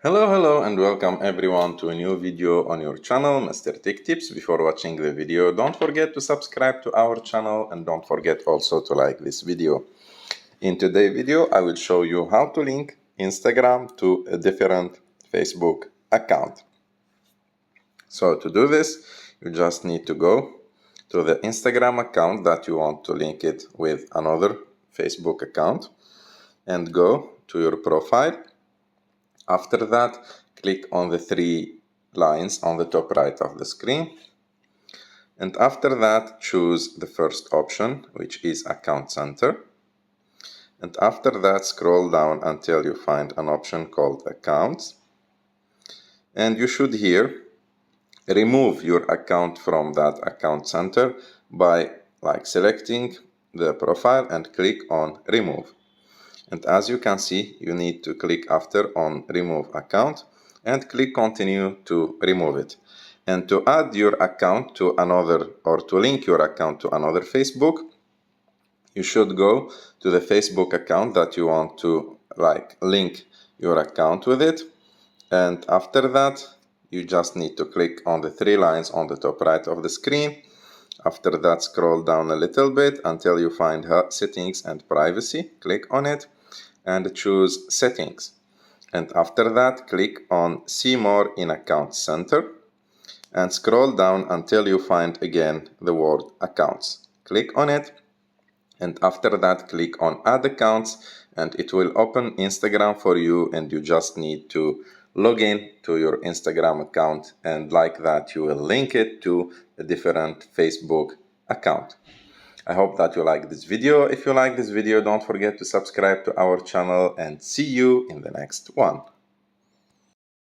Hello and welcome everyone to a new video on your channel, Mr. Tech Tips. Before watching the video, don't forget to subscribe to our channel and don't forget also to like this video. In today's video, I will show you how to link Instagram to a different Facebook account. So to do this, you just need to go to the Instagram account that you want to link it with another Facebook account and go to your profile. After that, click on the three lines on the top right of the screen. And after that, choose the first option, which is Account Center. And after that, scroll down until you find an option called Accounts. And you should here remove your account from that Account Center by selecting the profile and click on Remove. And as you can see, you need to click after on Remove Account and click Continue to remove it. And to add your account to another, or to link your account to another Facebook, you should go to the Facebook account that you want to link your account with it. And after that, you just need to click on the three lines on the top right of the screen. After that, scroll down a little bit until you find Settings and Privacy. Click on it and choose Settings. And after that, click on See More in Account Center and scroll down until you find again the word Accounts. Click on it, and after that, click on Add Accounts, and it will open Instagram for you, and you just need to log in to your Instagram account, and like that, you will link it to a different Facebook account. I hope that you like this video. If you like this video, don't forget to subscribe to our channel and see you in the next one.